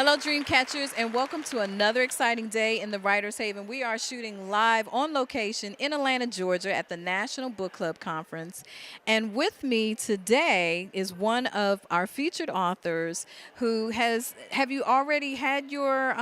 Hello, Dreamcatchers, and welcome to another exciting day in the Writers Haven. We are shooting live on location in Atlanta, Georgia at the National Book Club Conference. And with me today is one of our featured authors who have you already had your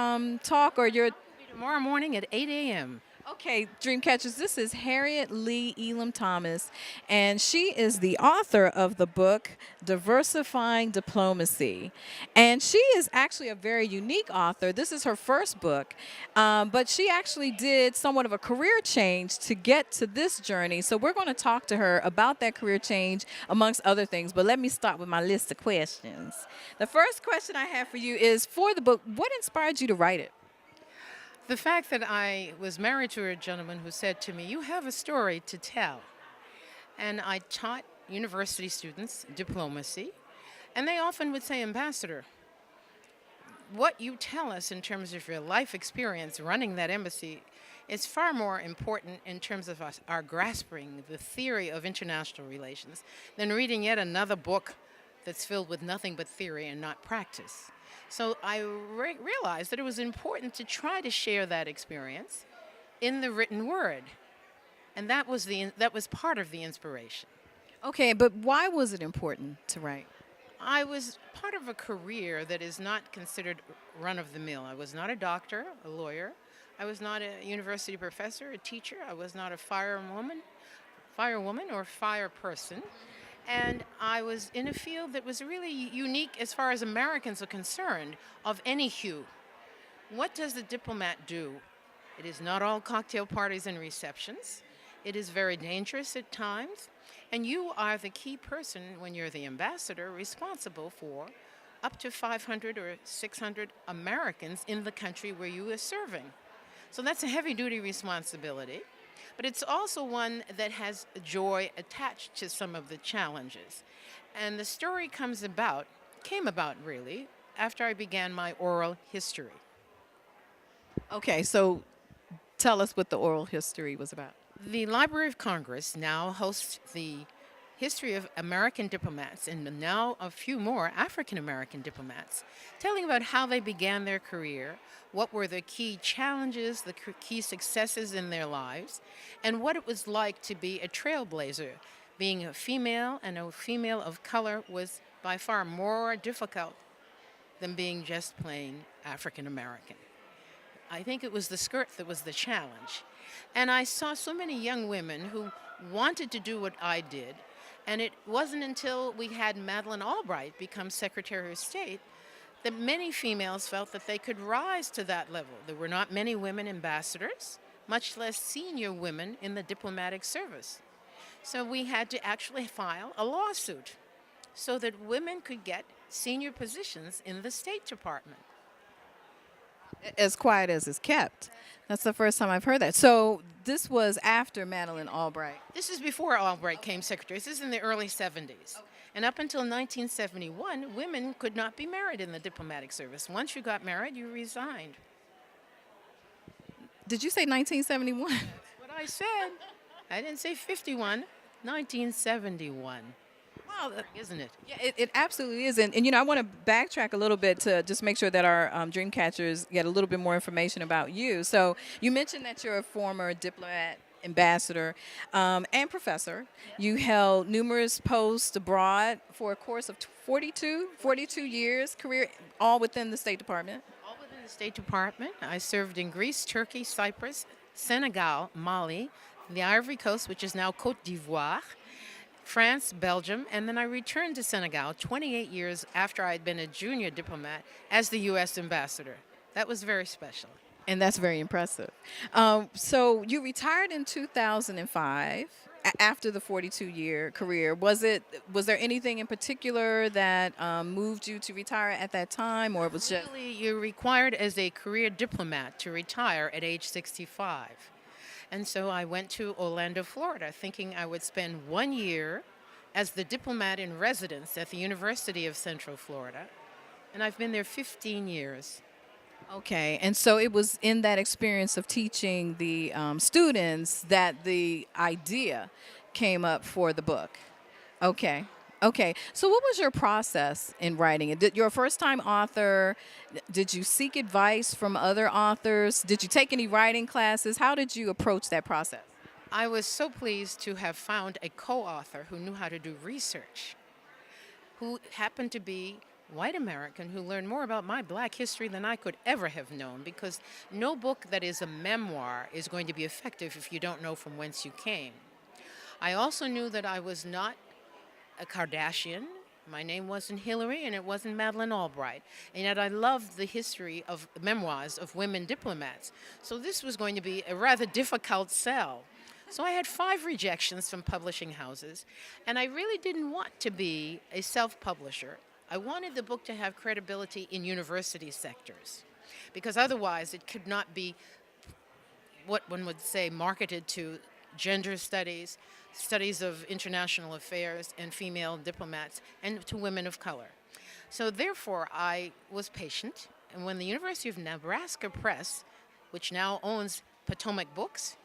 talk or your Tomorrow morning at 8 a.m. Okay, Dreamcatchers, this is Harriet Lee Elam Thomas, and she is the author of the book Diversifying Diplomacy. And she is actually a very unique author. This is her first book, but she actually did somewhat of a career change to get to this journey. So we're going to talk to her about that career change, amongst other things. But let me start with my list of questions. The first question I have for you is, for the book, what inspired you to write it? The fact that I was married to a gentleman who said to me, "You have a story to tell." And I taught university students diplomacy, and they often would say, "Ambassador, what you tell us in terms of your life experience running that embassy is far more important in terms of our grasping the theory of international relations than reading yet another book that's filled with nothing but theory and not practice." So I realized that it was important to try to share that experience in the written word. And that was part of the inspiration. Okay, but why was it important to write? I was part of a career that is not considered run of the mill. I was not a doctor, a lawyer. I was not a university professor, a teacher. I was not a firewoman or fire person. And I was in a field that was really unique as far as Americans are concerned, of any hue. What does the diplomat do? It is not all cocktail parties and receptions. It is very dangerous at times. And you are the key person, when you're the ambassador, responsible for up to 500 or 600 Americans in the country where you are serving. So that's a heavy-duty responsibility. But it's also one that has joy attached to some of the challenges. And the story came about really, after I began my oral history. Okay, so tell us what the oral history was about. The Library of Congress now hosts the history of American diplomats, and now a few more African American diplomats, telling about how they began their career, what were the key challenges, the key successes in their lives, and what it was like to be a trailblazer. Being a female, and a female of color, was by far more difficult than being just plain African American. I think it was the skirt that was the challenge. And I saw so many young women who wanted to do what I did. And it wasn't until we had Madeleine Albright become Secretary of State that many females felt that they could rise to that level. There were not many women ambassadors, much less senior women in the diplomatic service. So we had to actually file a lawsuit so that women could get senior positions in the State Department. As quiet as it's kept. That's the first time I've heard that. So this was after Madeleine Albright. This is before Albright came secretary. This is in the early 70s. Okay. And up until 1971, women could not be married in the diplomatic service. Once you got married, you resigned. Did you say 1971? That's what I said. I didn't say 51, 1971. Wow, isn't it? Yeah, it absolutely is. And I want to backtrack a little bit to just make sure that our Dreamcatchers get a little bit more information about you. So you mentioned that you're a former diplomat, ambassador, and professor. You held numerous posts abroad for a course of 42 years, career all within the State Department. All within the State Department. I served in Greece, Turkey, Cyprus, Senegal, Mali, the Ivory Coast, which is now Côte d'Ivoire, France, Belgium, and then I returned to Senegal 28 years after I had been a junior diplomat as the U.S. ambassador. That was very special. And that's very impressive. So you retired in 2005 after the 42-year career. Was there anything in particular that moved you to retire at that time, or it was just... Really, you're required as a career diplomat to retire at age 65. And so I went to Orlando, Florida, thinking I would spend 1 year as the diplomat in residence at the University of Central Florida. And I've been there 15 years. Okay, and so it was in that experience of teaching the students that the idea came up for the book. Okay, Okay, so what was your process in writing it? You're a first-time author. Did you seek advice from other authors? Did you take any writing classes? How did you approach that process? I was so pleased to have found a co author who knew how to do research, who happened to be white American, who learned more about my black history than I could ever have known, because no book that is a memoir is going to be effective if you don't know from whence you came. I also knew that I was not a Kardashian. My name wasn't Hillary and it wasn't Madeleine Albright. And yet I loved the history of memoirs of women diplomats. So this was going to be a rather difficult sell. So I had 5 rejections from publishing houses, and I really didn't want to be a self-publisher. I wanted the book to have credibility in university sectors, because otherwise it could not be what one would say marketed to gender studies, studies of international affairs, and female diplomats, and to women of color. So therefore, I was patient, and when the University of Nebraska Press, which now owns Potomac Books,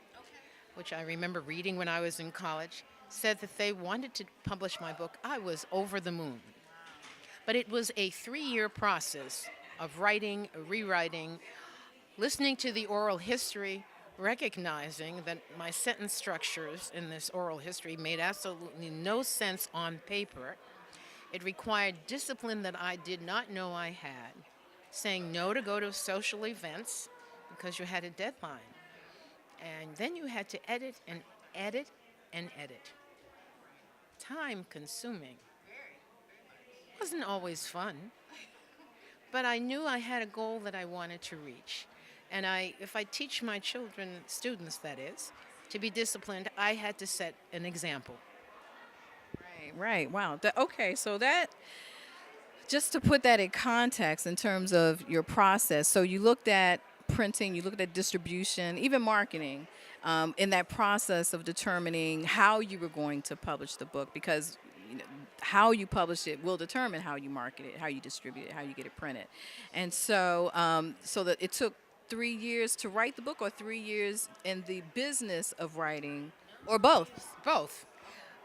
which I remember reading when I was in college, said that they wanted to publish my book, I was over the moon. But it was a 3-year process of writing, rewriting, listening to the oral history, recognizing that my sentence structures in this oral history made absolutely no sense on paper. It required discipline that I did not know I had, saying no to go to social events because you had a deadline. And then you had to edit and edit and edit. Time consuming. Wasn't always fun, but I knew I had a goal that I wanted to reach. And if I teach my children, students that is, to be disciplined, I had to set an example. Right, right. Wow. Okay, so that, just to put that in context in terms of your process, so you looked at printing, you looked at distribution, even marketing, in that process of determining how you were going to publish the book, because how you publish it will determine how you market it, how you distribute it, how you get it printed. And so, so that it took 3 years to write the book, or 3 years in the business of writing, or both? Both.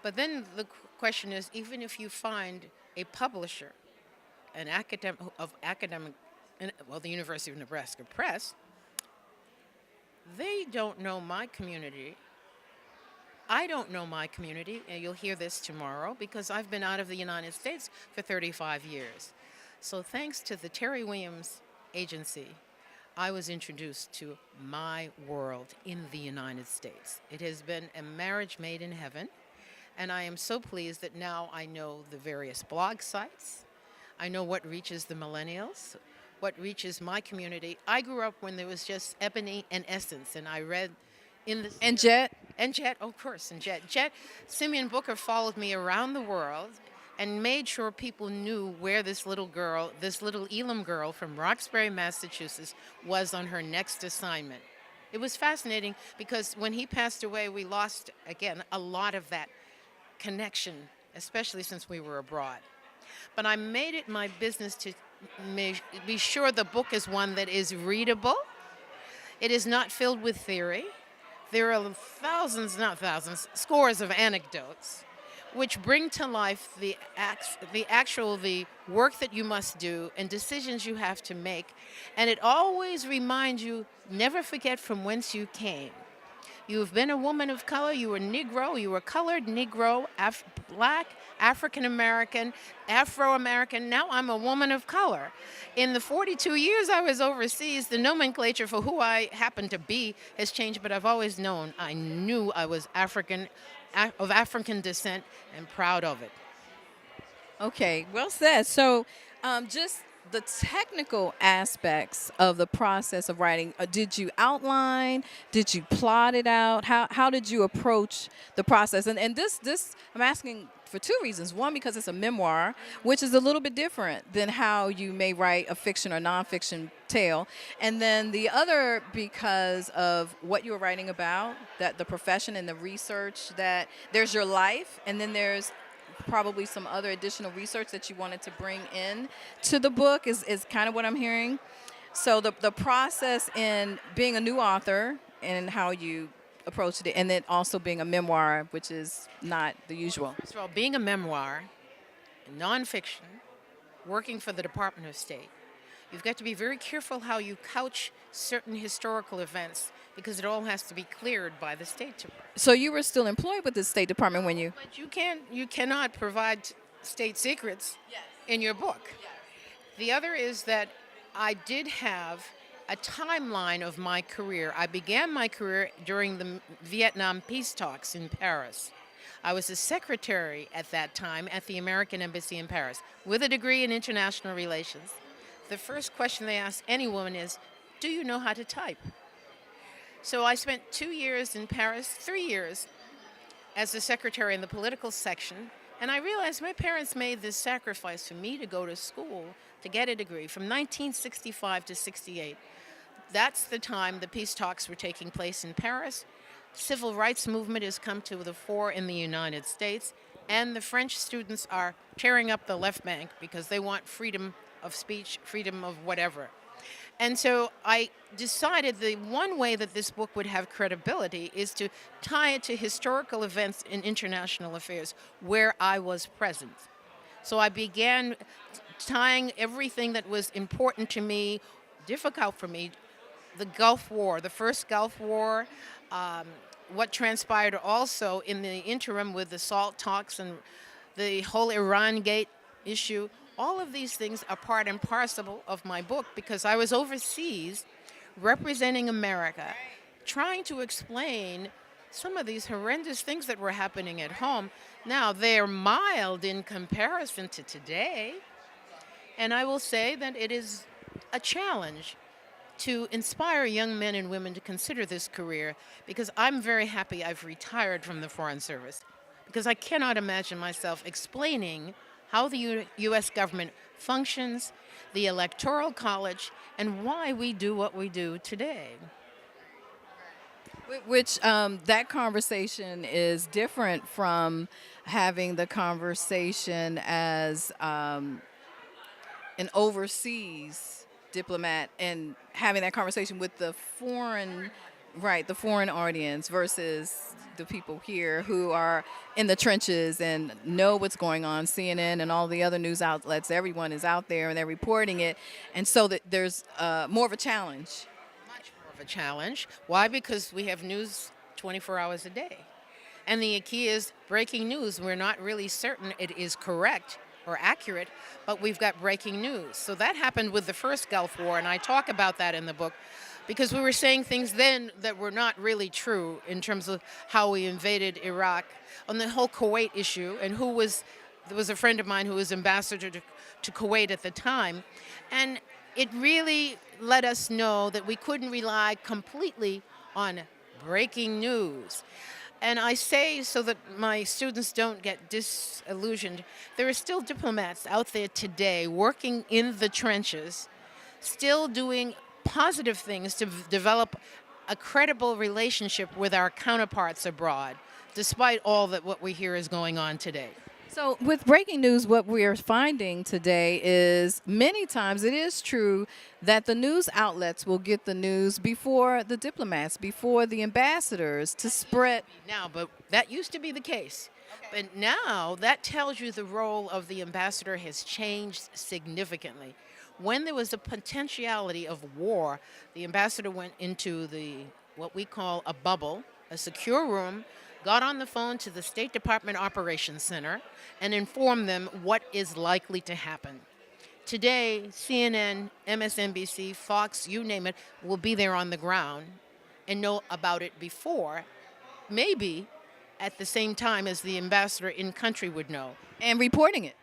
But then the question is, even if you find a publisher, an academic, well, the University of Nebraska Press, they don't know my community. I don't know my community, and you'll hear this tomorrow, because I've been out of the United States for 35 years. So thanks to the Terry Williams Agency, I was introduced to my world in the United States. It has been a marriage made in heaven, and I am so pleased that now I know the various blog sites. I know what reaches the millennials, what reaches my community. I grew up when there was just Ebony and Essence, and I read in the... And Jet? And Jet, of course, and Jet. Simeon Booker followed me around the world and made sure people knew where this little girl, this little Elam girl from Roxbury, Massachusetts, was on her next assignment. It was fascinating because when he passed away, we lost, again, a lot of that connection, especially since we were abroad. But I made it my business to be sure the book is one that is readable. It is not filled with theory. There are thousands, not thousands, scores of anecdotes which bring to life the work that you must do and decisions you have to make. And it always reminds you, never forget from whence you came. You've been a woman of color, you were Negro, you were colored, Negro, Black, African American, Afro American. Now I'm a woman of color. In the 42 years I was overseas, the nomenclature for who I happen to be has changed, but I've always known, I knew I was African, of African descent, and proud of it. Okay, well said. So, just the technical aspects of the process of writing. Did you outline? Did you plot it out? How did you approach the process? And this I'm asking for 2 reasons. One, because it's a memoir, which is a little bit different than how you may write a fiction or nonfiction tale. And then the other, because of what you were writing about, that the profession and the research, that there's your life, and then there's probably some other additional research that you wanted to bring in to the book is kind of what I'm hearing. So the process in being a new author and how you approached it, and then also being a memoir, which is not the usual. First of all, being a memoir nonfiction, working for the Department of State. You've got to be very careful how you couch certain historical events because it all has to be cleared by the State Department. So you were still employed with the State Department when you. But you cannot provide state secrets in your book. The other is that I did have a timeline of my career. I began my career during the Vietnam peace talks in Paris. I was a secretary at that time at the American Embassy in Paris with a degree in international relations. The first question they ask any woman is, do you know how to type? So I spent 2 years in Paris, 3 years as a secretary in the political section, and I realized my parents made this sacrifice for me to go to school to get a degree from 1965 to 68. That's the time the peace talks were taking place in Paris. Civil rights movement has come to the fore in the United States, and the French students are tearing up the left bank because they want freedom of speech, freedom of whatever. And so I decided the one way that this book would have credibility is to tie it to historical events in international affairs where I was present. So I began tying everything that was important to me, difficult for me, the Gulf War, the first Gulf War, what transpired also in the interim with the SALT talks and the whole Iran Gate issue. All of these things are part and parcel of my book because I was overseas representing America, trying to explain some of these horrendous things that were happening at home. Now, they're mild in comparison to today, and I will say that it is a challenge to inspire young men and women to consider this career because I'm very happy I've retired from the Foreign Service because I cannot imagine myself explaining how the U.S. government functions, the Electoral College, and why we do what we do today. Which that conversation is different from having the conversation as an overseas diplomat and having that conversation with the foreign, right, the foreign audience versus the people here who are in the trenches and know what's going on. CNN and all the other news outlets, everyone is out there and they're reporting it. And so that there's more of a challenge. Much more of a challenge. Why? Because we have news 24 hours a day. And the key is breaking news. We're not really certain it is correct or accurate, but we've got breaking news. So that happened with the first Gulf War, and I talk about that in the book because we were saying things then that were not really true in terms of how we invaded Iraq, on the whole Kuwait issue, and there was a friend of mine who was ambassador to Kuwait at the time, and it really let us know that we couldn't rely completely on breaking news. And I say so that my students don't get disillusioned, there are still diplomats out there today working in the trenches, still doing positive things to develop a credible relationship with our counterparts abroad, despite all that what we hear is going on today. So with breaking news, what we are finding today is many times it is true that the news outlets will get the news before the diplomats, before the ambassadors to spread. Now, but that used to be the case. Okay. But now that tells you the role of the ambassador has changed significantly. When there was a potentiality of war, the ambassador went into what we call a bubble, a secure room, got on the phone to the State Department Operations Center and informed them what is likely to happen. Today, CNN, MSNBC, Fox, you name it, will be there on the ground and know about it before, maybe at the same time as the ambassador in country would know. And reporting it.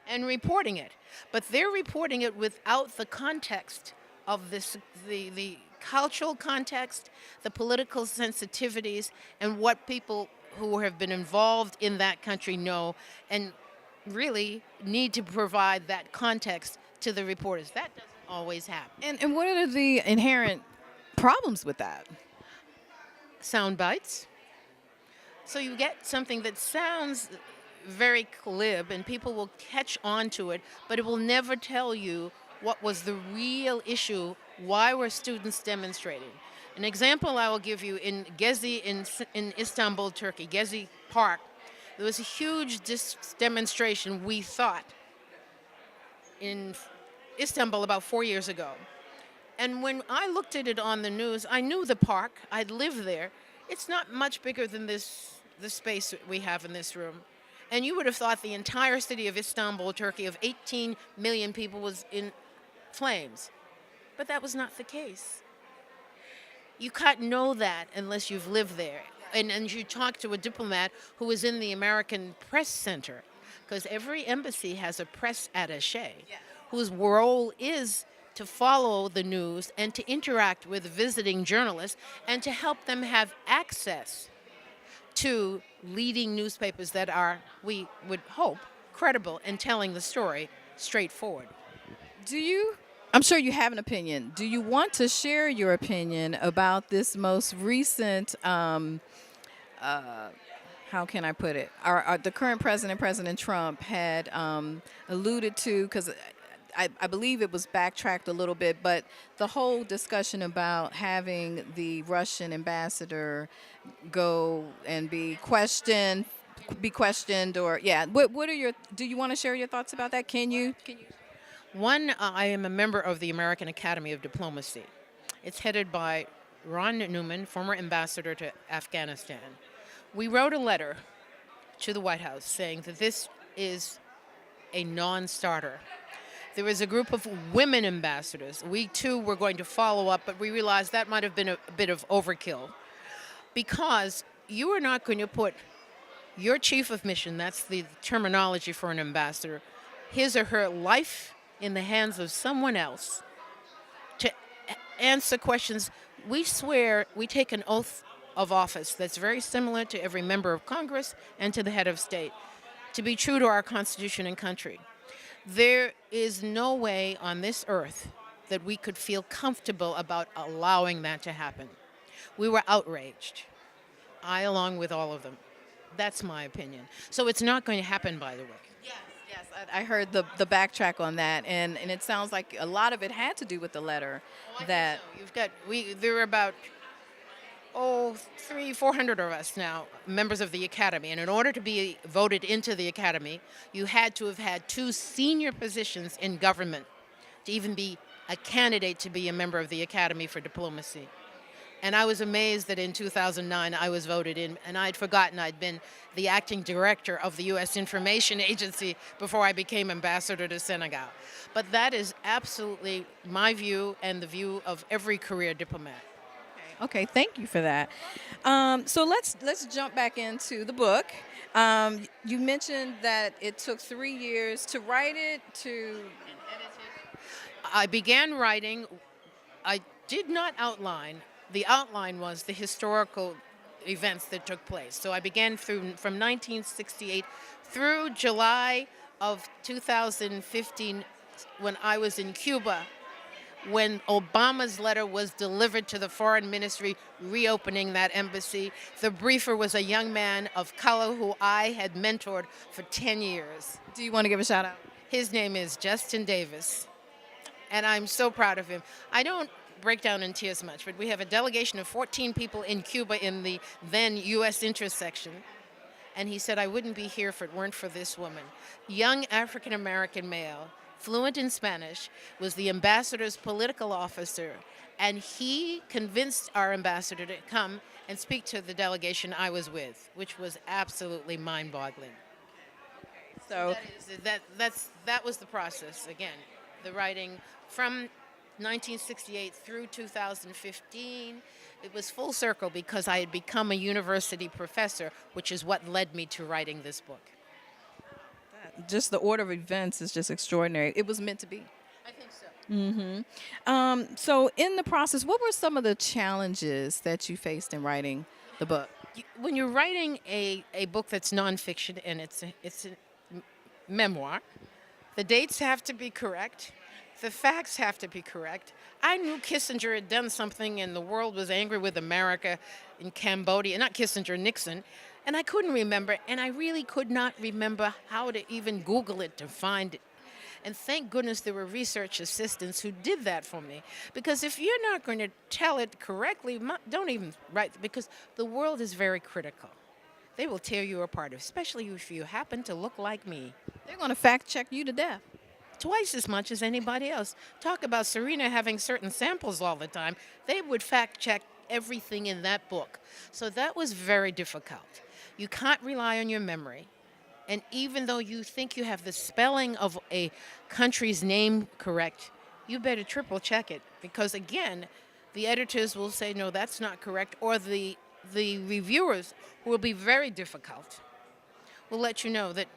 But they're reporting it without the context of the cultural context, the political sensitivities, and what people who have been involved in that country know and really need to provide that context to the reporters. That doesn't always happen. And what are the inherent problems with that? Sound bites. So you get something that sounds very glib and people will catch on to it, but it will never tell you what was the real issue, why were students demonstrating. An example I will give you, in Gezi in Istanbul, Turkey, Gezi Park, there was a huge demonstration, we thought, in Istanbul about 4 years ago. And when I looked at it on the news, I knew the park. I'd lived there. It's not much bigger than the space that we have in this room. And you would have thought the entire city of Istanbul, Turkey, of 18 million people was in flames. But that was not the case. You can't know that unless you've lived there. And you talk to a diplomat who was in the American Press Center, because every embassy has a press attaché whose role is to follow the news and to interact with visiting journalists and to help them have access to leading newspapers that are, we would hope, credible and telling the story straightforward. Do you? I'm sure you have an opinion. Do you want to share your opinion about this most recent? How can I put it? The current president, President Trump, had alluded to, because I believe it was backtracked a little bit, but the whole discussion about having the Russian ambassador go and be questioned, or yeah. What are your? Do you want to share your thoughts about that? Can you? One, I am a member of the American Academy of Diplomacy. It's headed by Ron Newman, former ambassador to Afghanistan. We wrote a letter to the White House saying that this is a non-starter. There was a group of women ambassadors. We too were going to follow up, but we realized that might have been a bit of overkill, because you are not going to put your chief of mission, that's the terminology for an ambassador, his or her life in the hands of someone else to answer questions. We swear, we take an oath of office that's very similar to every member of Congress and to the head of state, to be true to our Constitution and country. There is no way on this earth that we could feel comfortable about allowing that to happen. We were outraged, I along with all of them. That's my opinion. So it's not going to happen, by the way. Yes, I heard the backtrack on that, and it sounds like a lot of it had to do with the letter that. So. There were about 400 of us now, members of the Academy, and in order to be voted into the Academy, you had to have had 2 senior positions in government to even be a candidate to be a member of the Academy for Diplomacy. And I was amazed that in 2009 I was voted in, and I'd forgotten I'd been the acting director of the U.S. Information Agency before I became ambassador to Senegal. But that is absolutely my view and the view of every career diplomat. Okay, thank you for that. So let's jump back into the book. You mentioned that it took 3 years to write it, I began writing. I did not outline. The outline was the historical events that took place. So I began from 1968 through July of 2015, when I was in Cuba, when Obama's letter was delivered to the foreign ministry reopening that embassy. The briefer was a young man of color who I had mentored for 10 years. Do you want to give a shout out? His name is Justin Davis, and I'm so proud of him. I don't break down in tears much, but we have a delegation of 14 people in Cuba in the then U.S. interest section, and he said, I wouldn't be here if it weren't for this woman. Young African-American male, fluent in Spanish, was the ambassador's political officer, and he convinced our ambassador to come and speak to the delegation I was with, which was absolutely mind-boggling. So that was the process. Again, the writing from 1968 through 2015. It was full circle because I had become a university professor, which is what led me to writing this book. just the order of events is just extraordinary. It was meant to be. I think so. So in the process, what were some of the challenges that you faced in writing the book? When you're writing a book that's nonfiction and it's a memoir, the dates have to be correct. The facts have to be correct. I knew Kissinger had done something and the world was angry with America in Cambodia. Not Kissinger, Nixon. And I couldn't remember, and I really could not remember how to even Google it to find it. And thank goodness there were research assistants who did that for me. Because if you're not going to tell it correctly, don't even write, because the world is very critical. They will tear you apart, especially if you happen to look like me. They're going to fact check you to death. twice as much as anybody else. Talk about Serena having certain samples all the time. They would fact check everything in that book. So that was very difficult. You can't rely on your memory. And even though you think you have the spelling of a country's name correct, you better triple check it because again, the editors will say no, that's not correct, or the reviewers who will be very difficult will let you know that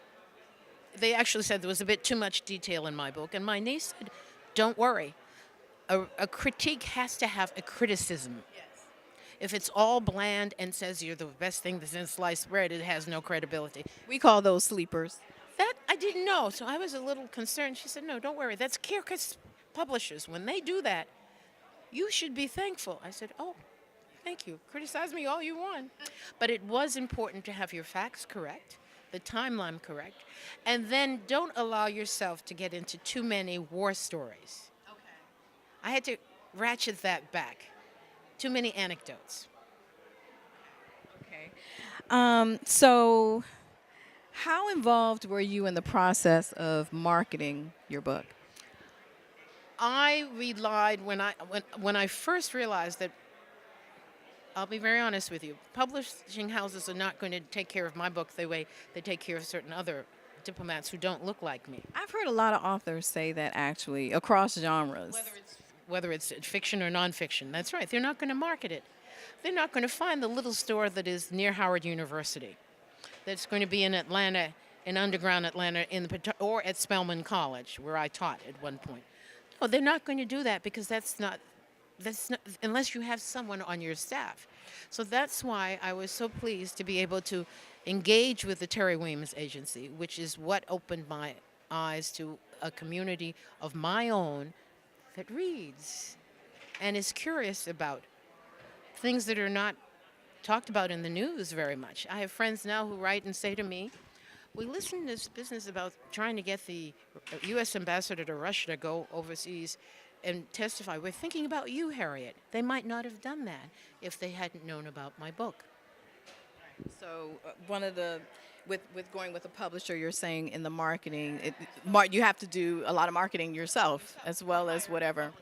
they actually said there was a bit too much detail in my book, and my niece said, "Don't worry, a critique has to have a criticism. If it's all bland and says you're the best thing that's in sliced bread, it has no credibility." We call those sleepers. That I didn't know, so I was a little concerned. She said, "No, don't worry. That's Kirkus publishers. When they do that, you should be thankful." I said, "Oh, thank you. Criticize me all you want." But it was important to have your facts correct, the timeline correct, and then don't allow yourself to get into too many war stories. Okay. I had to ratchet that back. Too many anecdotes. Okay. So, how involved were you in the process of marketing your book? I relied when I first realized that, I'll be very honest with you, publishing houses are not going to take care of my book the way they take care of certain other diplomats who don't look like me. I've heard a lot of authors say that actually across genres. Whether it's fiction or nonfiction, that's right. They're not going to market it. They're not going to find the little store that is near Howard University, that's going to be in Atlanta, in underground Atlanta, or at Spelman College, where I taught at one point. No, they're not going to do that because that's not unless you have someone on your staff. So that's why I was so pleased to be able to engage with the Terry Williams Agency, which is what opened my eyes to a community of my own that reads and is curious about things that are not talked about in the news very much. I have friends now who write and say to me, "We listen to this business about trying to get the U.S. ambassador to Russia to go overseas and testify. We're thinking about you, Harriet." They might not have done that if they hadn't known about my book. So one of the with going with a publisher, you're saying in the marketing, you have to do a lot of marketing yourself as well as whatever.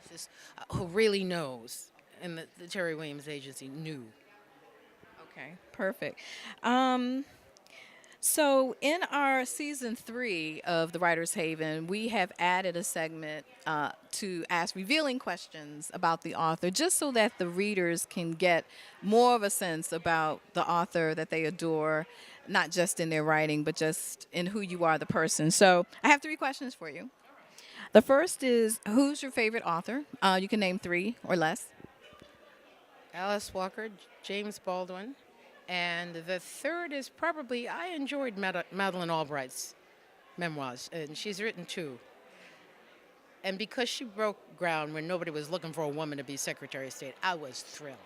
Who really knows, and the Terry Williams Agency knew. Okay, perfect. So in our season 3 of The Writer's Haven, we have added a segment to ask revealing questions about the author, just so that the readers can get more of a sense about the author that they adore, not just in their writing, but just in who you are, the person. So I have 3 questions for you. The first is, who's your favorite author? You can name 3 or less. Alice Walker, James Baldwin, and the third is probably, I enjoyed Madeleine Albright's memoirs, and she's written 2. And because she broke ground when nobody was looking for a woman to be Secretary of State, I was thrilled.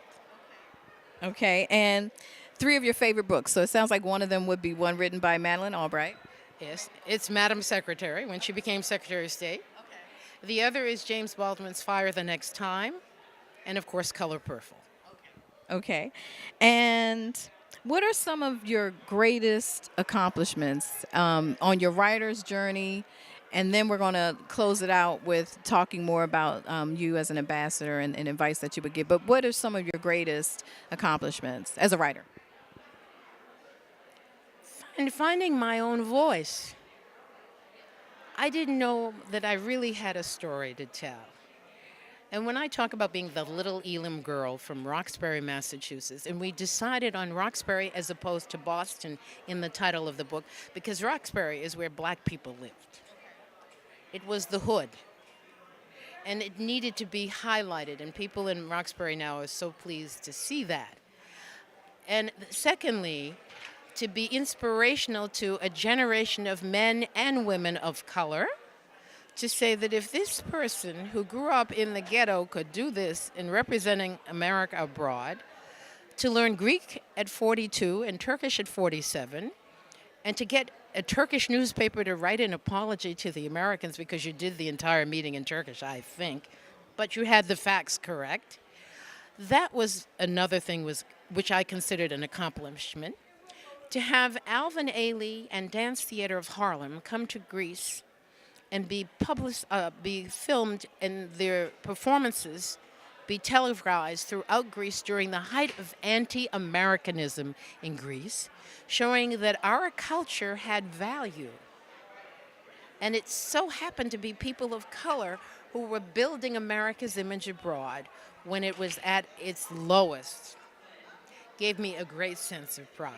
Okay, and 3 of your favorite books. So it sounds like one of them would be one written by Madeleine Albright. Yes, it's Madam Secretary, when she became Secretary of State. Okay. The other is James Baldwin's Fire the Next Time, and of course, Color Purple. Okay. And what are some of your greatest accomplishments on your writer's journey? And then we're going to close it out with talking more about you as an ambassador and advice that you would give. But what are some of your greatest accomplishments as a writer? And finding my own voice. I didn't know that I really had a story to tell. And when I talk about being the little Elam girl from Roxbury, Massachusetts, and we decided on Roxbury as opposed to Boston in the title of the book, because Roxbury is where black people lived. It was the hood. And it needed to be highlighted, and people in Roxbury now are so pleased to see that. And secondly, to be inspirational to a generation of men and women of color, to say that if this person who grew up in the ghetto could do this in representing America abroad, to learn Greek at 42 and Turkish at 47, and to get a Turkish newspaper to write an apology to the Americans because you did the entire meeting in Turkish, I think, but you had the facts correct. That was another thing which I considered an accomplishment. To have Alvin Ailey and Dance Theater of Harlem come to Greece and be filmed, and their performances be televised throughout Greece during the height of anti-Americanism in Greece, showing that our culture had value. And it so happened to be people of color who were building America's image abroad when it was at its lowest. Gave me a great sense of pride.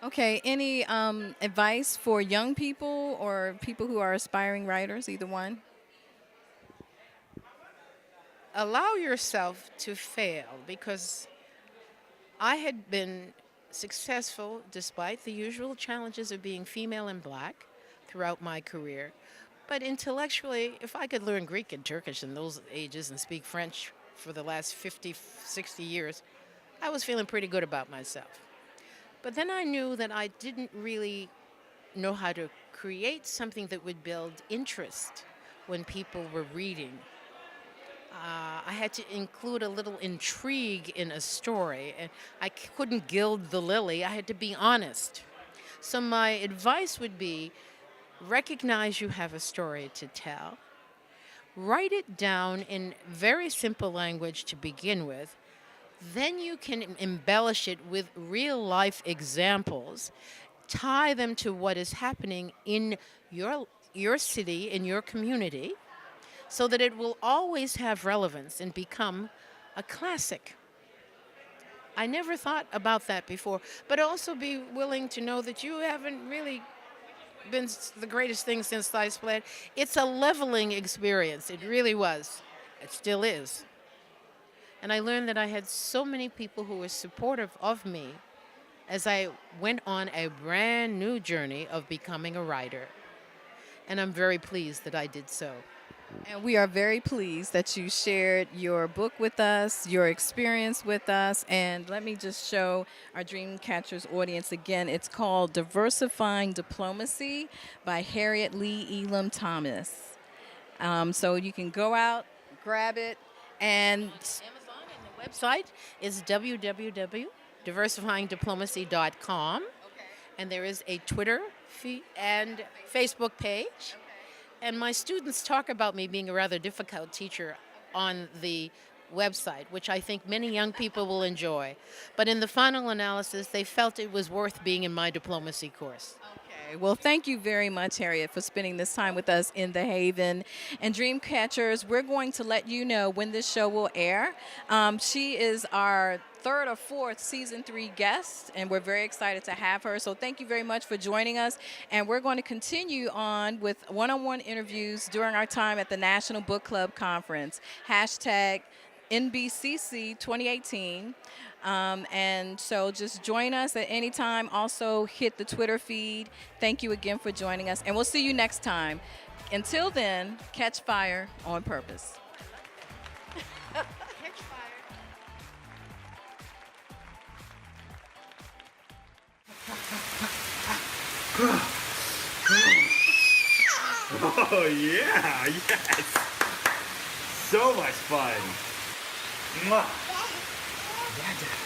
Okay, any advice for young people or people who are aspiring writers, either one? Allow yourself to fail, because I had been successful despite the usual challenges of being female and black throughout my career. But intellectually, if I could learn Greek and Turkish in those ages and speak French for the last 50, 60 years, I was feeling pretty good about myself. But then I knew that I didn't really know how to create something that would build interest when people were reading. I had to include a little intrigue in a story, and I couldn't gild the lily. I had to be honest. So my advice would be, recognize you have a story to tell. Write it down in very simple language to begin with. Then you can embellish it with real life examples. Tie them to what is happening in your city, in your community, so that it will always have relevance and become a classic. I never thought about that before, but also be willing to know that you haven't really been the greatest thing since sliced bread. It's a leveling experience. It really was. It still is. And I learned that I had so many people who were supportive of me as I went on a brand new journey of becoming a writer. And I'm very pleased that I did so. And we are very pleased that you shared your book with us, your experience with us. And let me just show our Dreamcatchers audience again. It's called Diversifying Diplomacy by Harriet Lee Elam Thomas. So you can go out, grab it, and Amazon, and the website is www.diversifyingdiplomacy.com. And there is a Twitter and Facebook page. And my students talk about me being a rather difficult teacher on the website, which I think many young people will enjoy. But in the final analysis, they felt it was worth being in my diplomacy course. Okay. Well, thank you very much, Harriet, for spending this time with us in the Haven. And Dreamcatchers, we're going to let you know when this show will air. She is our third or fourth season 3 guest, and we're very excited to have her. So thank you very much for joining us. And we're going to continue on with one-on-one interviews during our time at the National Book Club Conference. Hashtag NBCC 2018. And so just join us at any time. Also hit the Twitter feed. Thank you again for joining us, and we'll see you next time. Until then, catch fire on purpose. Oh, yeah, yes. So much fun. Mwah. Yeah, Dad.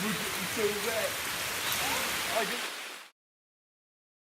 We're getting so wet.